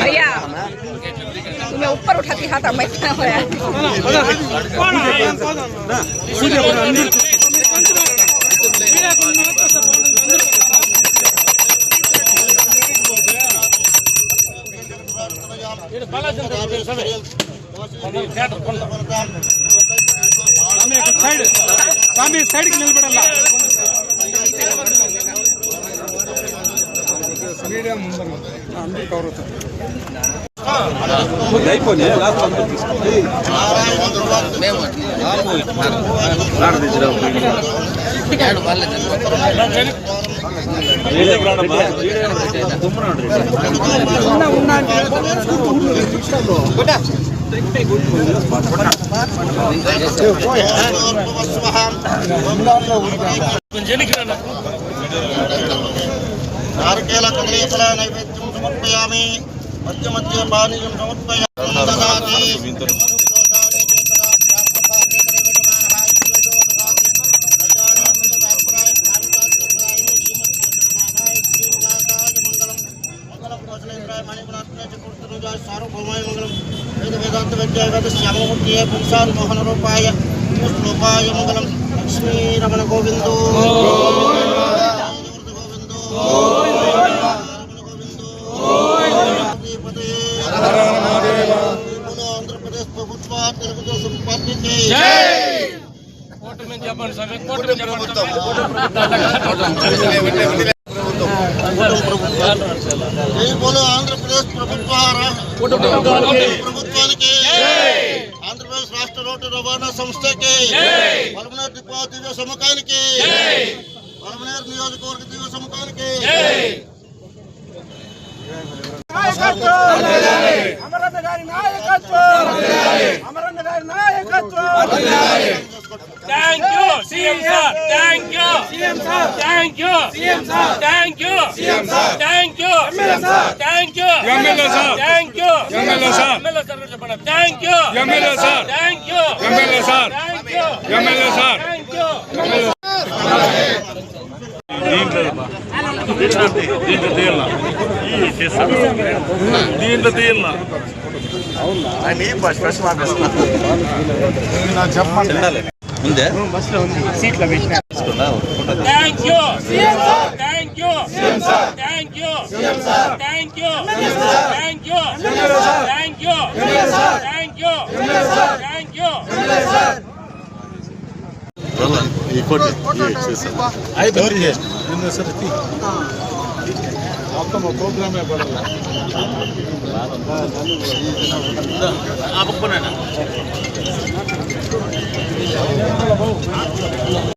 भैया तुम्हें ऊपर उठा के हाथ मैं क्या होया సైడ్ కి నిలబడాల మీడియం అందరూ కవర్ అవుతారు అయిపోయి नारकेल कदलीफल नैवेद्यं समर्पयामि मध्य मध्य पानीयं समर्पयामि वेदांत विद्यागत श्याममूर्तिये पुंसान् मोहन रूपाय श्लोकाय मंगलम लक्ष्मी रमण गोविंदो आंध्र प्रदेश ప్రభుత్వ తెలుగుదేశం పార్టీకి जय बोलो आंध्र प्रदेश ప్రభుత్వానికి आंध्र प्रदेश राष्ट्र रोడ్డు రవాణా సంస్థకి పల్మనేర్ డిపో దివ్య సముఖానికి పల్మనేర్ నియోజకవర్గ దివ్య సముఖానికి అమరన్న గారి నాయకత్వం అమరన్న గారి నాయకత్వం thank you CM sir thank you CM sir thank you CM sir thank you CM sir thank you MLA sir thank you MLA sir thank you MLA sir MLA sir చెప్పండి thank you MLA sir thank you MLA sir thank you MLA sir thank you దీంట్లో తీయాల అని bus చెప్పండి ముందే సీట్లో పెట్టినా thank you CM sir thank you CM sir thank you CM sir thank you thank you thank you thank you thank you ఈ కోటి అయిపోయింది నిన్న సరితి आपका प्रोग्राम है बड़ा आप बना ना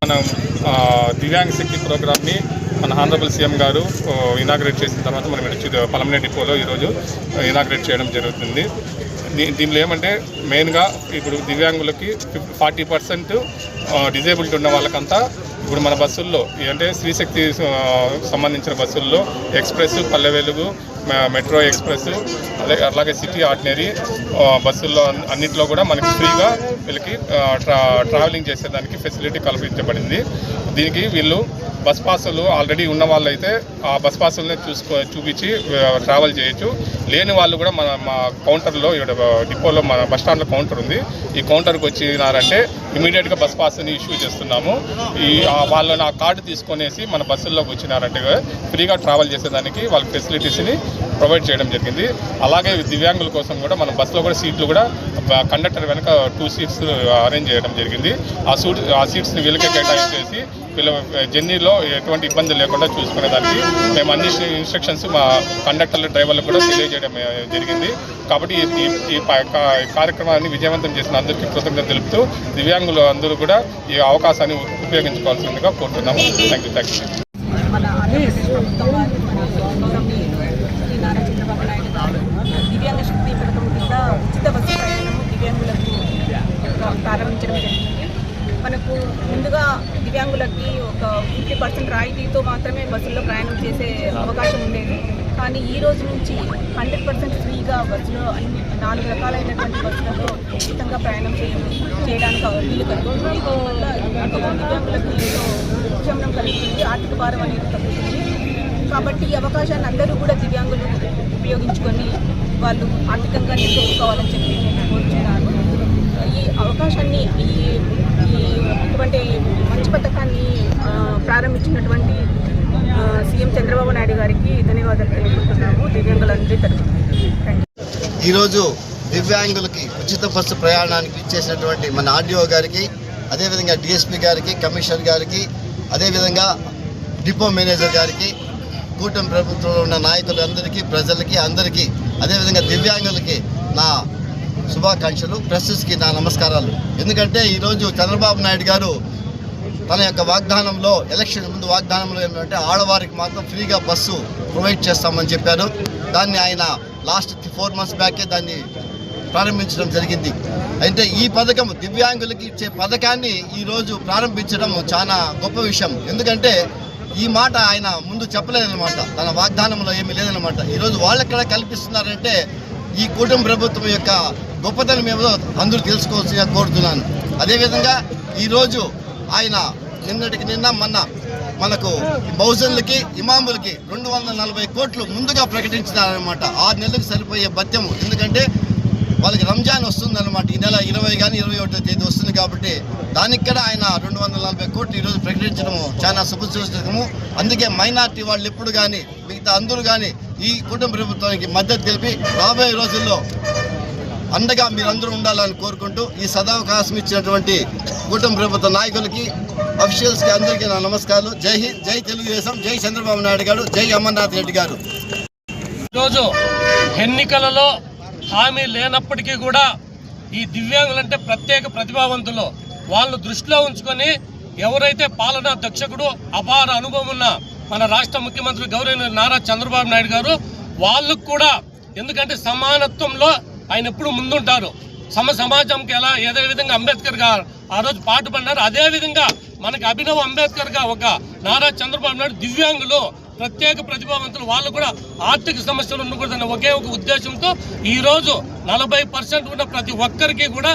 మనం దివ్యాంగ శక్తి ప్రోగ్రామ్ని మన హానరబుల్ సీఎం గారు ఇనాగ్రేట్ చేసిన తర్వాత మనం పల్మనేర్ డిపోలో ఈరోజు ఇనాగ్రేట్ చేయడం జరుగుతుంది. దీనిలో ఏమంటే మెయిన్గా ఇప్పుడు దివ్యాంగులకి 40% డిజేబిలిటీ ఉన్న వాళ్ళకంతా ఇప్పుడు మన బస్సుల్లో అంటే స్త్రీశక్తి సంబంధించిన బస్సుల్లో express, Palle Velugu, metro express, అలాగే సిటీ ఆర్డినరీ బస్సుల్లో అన్నింటిలో కూడా మనకి ఫ్రీగా వీళ్ళకి ట్రావెలింగ్ చేసేదానికి ఫెసిలిటీ కల్పించబడింది. దీనికి వీళ్ళు బస్ పాసులు ఆల్రెడీ ఉన్న వాళ్ళు అయితే ఆ బస్ పాసులనే చూపించి ట్రావెల్ చేయొచ్చు. లేని వాళ్ళు కూడా మా కౌంటర్లో డిపోలో మన బస్ స్టాండ్లో కౌంటర్ ఉంది. ఈ కౌంటర్కి వచ్చినారంటే ఇమీడియట్గా బస్ పాస్ని ఇష్యూ చేస్తున్నాము. వాళ్ళని ఆ కార్డు తీసుకొనేసి మన బస్సుల్లోకి వచ్చినారంటే ఫ్రీగా ట్రావెల్ చేసేదానికి వాళ్ళ ఫెసిలిటీస్ని ప్రొవైడ్ చేయడం జరిగింది. అలాగే దివ్యాంగుల కోసం కూడా మన బస్సులో కూడా సీట్లు కూడా కండక్టర్ వెనక 2 సీట్స్ అరేంజ్ చేయడం జరిగింది. ఆ సీట్స్ని వీళ్ళకే కేటాయించేసి వీళ్ళ జర్నీలో ఎటువంటి ఇబ్బంది లేకుండా చూసుకునేదానికి మేము అన్ని ఇన్స్ట్రక్షన్స్ మా కండక్టర్లు, డ్రైవర్లకు కూడా తెలియజేయడం జరిగింది. కాబట్టి ఈ కార్యక్రమాన్ని విజయవంతం చేసిన అందరికీ కృతజ్ఞత తెలుపుతూ దివ్యాంగులు అందరూ కూడా ఈ అవకాశాన్ని ఉపయోగించుకోవాల్సిందిగా కోరుతున్నాము. Thank you. దివ్యాంగ శక్తి పథకం కింద ఉచిత బస్సు ప్రయాణము దివ్యాంగులకు ప్రారంభించడం జరిగింది. మనకు ముందుగా దివ్యాంగులకి ఒక 50% రాయితీతో మాత్రమే బస్సుల్లో ప్రయాణం చేసే అవకాశం ఉండేది. కానీ ఈ రోజు నుంచి 100% ఫ్రీగా బస్సులో 4 రకాలైనటువంటి బస్సులలో ఉచితంగా ప్రయాణం చేయడానికి వీలు కలుగుతుంది. దీనివల్ల దివ్యాంగులకు ఉపశమనం కలుగుతుంది, ఆర్థిక భారం అనేది తగ్గుతుంది. కాబట్టి ఈ అవకాశాన్ని అందరూ కూడా దివ్యాంగులు ఉపయోగించుకొని వాళ్ళు ఆర్థికంగా నిలదొక్కుకోవాలని చెప్పి నేను కోరుచున్నాను. ఈ అవకాశాన్ని ఇటువంటి మంచి పథకాన్ని ప్రారంభించినటువంటి సీఎం చంద్రబాబు నాయుడు గారికి ధన్యవాదాలు తెలుపుతున్నాము దివ్యాంగులందరి తరఫున. ఈరోజు దివ్యాంగులకి ఉచిత బస్సు ప్రయాణానికి ఇచ్చేసినటువంటి మన ఆర్డీఓ గారికి, అదేవిధంగా డిఎస్పీ గారికి, కమిషనర్ గారికి, అదేవిధంగా డిపో మేనేజర్ గారికి, కూటమి ప్రభుత్వంలో ఉన్న నాయకులందరికీ, ప్రజలకి అందరికీ, అదేవిధంగా దివ్యాంగులకి నా శుభాకాంక్షలు, ప్రెస్కి నా నమస్కారాలు. ఎందుకంటే ఈరోజు చంద్రబాబు నాయుడు గారు తన యొక్క వాగ్దానంలో, ఎలక్షన్ ముందు వాగ్దానంలో ఏంటంటే ఆడవారికి మాత్రం ఫ్రీగా బస్సు ప్రొవైడ్ చేస్తామని చెప్పారు. దాన్ని ఆయన లాస్ట్ 4 months బ్యాకే దాన్ని ప్రారంభించడం జరిగింది. అంటే ఈ పథకం దివ్యాంగులకి ఇచ్చే పథకాన్ని ఈరోజు ప్రారంభించడం చాలా గొప్ప విషయం. ఎందుకంటే ఈ మాట ఆయన ముందు చెప్పలేదన్నమాట, తన వాగ్దానంలో ఏమీ లేదన్నమాట. ఈరోజు వాళ్ళెక్కడ కల్పిస్తున్నారంటే ఈ కూటమి ప్రభుత్వం యొక్క గొప్పతనం ఏమో అందరూ తెలుసుకోవాల్సిందిగా కోరుతున్నాను. అదేవిధంగా ఈరోజు ఆయన నిన్నటికి నిన్న మొన్న మనకు బహుజనులకి, ఇమాములకి 240 కోట్లు ముందుగా ప్రకటించినారనమాట. 6 నెలలకు సరిపోయే భత్యము. ఎందుకంటే వాళ్ళకి రంజాన్ వస్తుందన్నమాట. ఈ నెల 20 కానీ 21వ తేదీ వస్తుంది కాబట్టి దానికి కూడా ఆయన 240 కోట్లు ఈరోజు ప్రకటించడము చాలా శుభసూచకము. అందుకే మైనార్టీ వాళ్ళు ఎప్పుడు కానీ, మిగతా అందరూ కానీ ఈ కుటుంబ ప్రభుత్వానికి మద్దతు తెలిపి రాబోయే రోజుల్లో అండగా మీరందరూ ఉండాలని కోరుకుంటూ ఈ సదావకాశం ఇచ్చినటువంటి కుటుంబ ప్రభుత్వ నాయకులకి, అఫీషియల్స్కి అందరికీ నా నమస్కారాలు. జై హింద్, జై తెలుగుదేశం, జై చంద్రబాబు నాయుడు గారు, జై అమర్నాథ్ రెడ్డి గారు. ఈరోజు ఎన్నికలలో హామీ లేనప్పటికీ కూడా ఈ దివ్యాంగులంటే ప్రత్యేక ప్రతిభావంతులు, వాళ్ళు దృష్టిలో ఉంచుకొని ఎవరైతే పాలనా దక్షకుడు, అపార అనుభవం ఉన్న మన రాష్ట్ర ముఖ్యమంత్రి గౌరవనీయులు నారా చంద్రబాబు నాయుడు గారు, వాళ్ళకు కూడా, ఎందుకంటే సమానత్వంలో ఆయన ఎప్పుడు ముందుంటారు. సమాజంకి ఎలా ఏదే విధంగా అంబేద్కర్ గారు ఆ రోజు పాటుపడినారు, అదేవిధంగా మనకి అభినవ్ అంబేద్కర్ గా ఒక నారా చంద్రబాబు నాయుడు దివ్యాంగులు ప్రత్యేక ప్రతిభావంతులు, వాళ్ళు కూడా ఆర్థిక సమస్యలు ఉండకూడదన్న ఒకే ఒక ఉద్దేశంతో ఈరోజు 40% ఉన్న ప్రతి ఒక్కరికి కూడా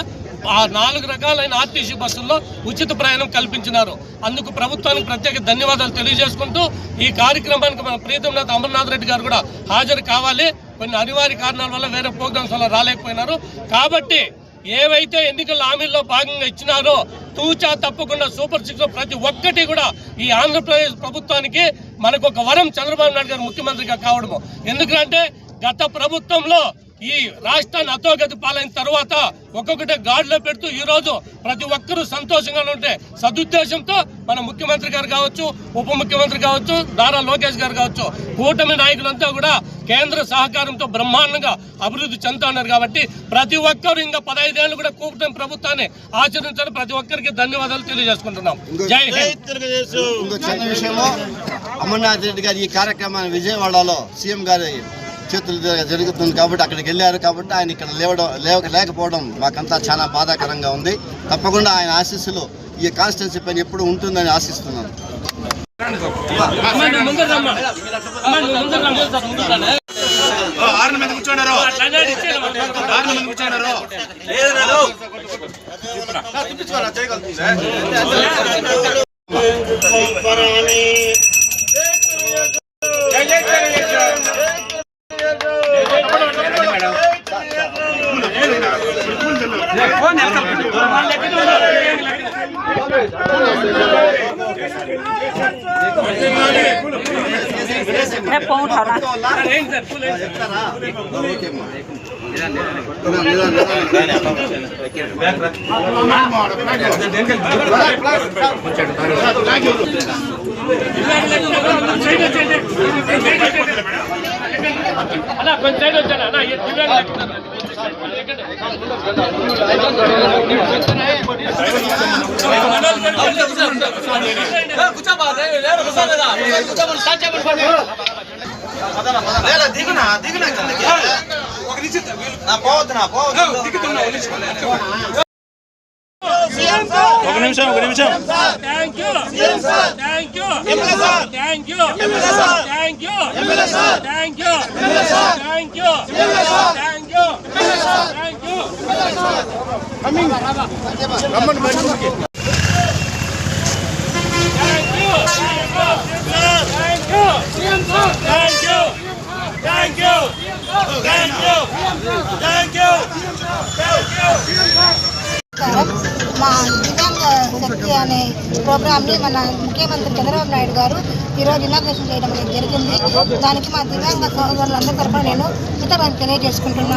ఆ 4 రకాలైన ఆర్టీసీ బస్సుల్లో ఉచిత ప్రయాణం కల్పించినారు. అందుకు ప్రభుత్వానికి ప్రత్యేక ధన్యవాదాలు తెలియజేసుకుంటూ ఈ కార్యక్రమానికి మన ప్రీతం నేత అమర్నాథ్ రెడ్డి గారు కూడా హాజరు కావాలి. కొన్ని అనివార్య కారణాల వల్ల వేరే ప్రోగ్రామ్స్ వల్ల రాలేకపోయినారు. కాబట్టి ఏవైతే ఎన్నికల హామీల్లో భాగంగా ఇచ్చినారో తూచా తప్పకుండా సూపర్ 6 ప్రతి ఒక్కటి కూడా ఈ ఆంధ్రప్రదేశ్ ప్రభుత్వానికి మనకు ఒక వరం చంద్రబాబు నాయుడు గారు ముఖ్యమంత్రిగా కావడము. ఎందుకంటే గత ప్రభుత్వంలో ఈ రాష్ట్రాన్ని అధోగతి పాలైన తర్వాత ఒక్కొక్కటి గాడిలో పెడుతూ ఈరోజు ప్రతి ఒక్కరూ సంతోషంగా ఉంటే సదుద్దేశంతో మన ముఖ్యమంత్రి గారు కావచ్చు, ఉప ముఖ్యమంత్రి కావచ్చు, నారా లోకేష్ గారు కావచ్చు, కూటమి నాయకులంతా కూడా కేంద్ర సహకారంతో బ్రహ్మాండంగా అభివృద్ధి చెందుతున్నారు. కాబట్టి ప్రతి ఒక్కరు ఇంకా 15 ఏళ్ళు కూడా కూటమి ప్రభుత్వాన్ని ఆచరించాలని ప్రతి ఒక్కరికి ధన్యవాదాలు తెలియజేసుకుంటున్నాం. జై హింద్. ఇంకో చిన్న విషయంలో అమర్నాథ్ రెడ్డి గారు ఈ కార్యక్రమాన్ని విజయవాడలో సీఎం గారి చేతులు జరుగుతుంది కాబట్టి అక్కడికి వెళ్ళారు. కాబట్టి ఆయన ఇక్కడ లేకపోవడం మాకంతా చాలా బాధాకరంగా ఉంది. తప్పకుండా ఆయన ఆశీస్సులు ఈ కాన్స్టిట్యున్సీ పైన ఎప్పుడు ఉంటుందని ఆశిస్తున్నాను. ఒక నిమిషం thank you thank you thank you thank you thank you thank you thank you thank you రమ్మని మా దివ్యాంగ శక్తి అనే ప్రోగ్రామ్ని మన ముఖ్యమంత్రి చంద్రబాబు నాయుడు గారు ఈరోజు ఇనాగ్రేషన్ చేయడం అనేది జరిగింది. దానికి మా దివ్యాంగ సోదరులందరి తరఫున నేను కృతజ్ఞతలు తెలియజేసుకుంటున్నాను.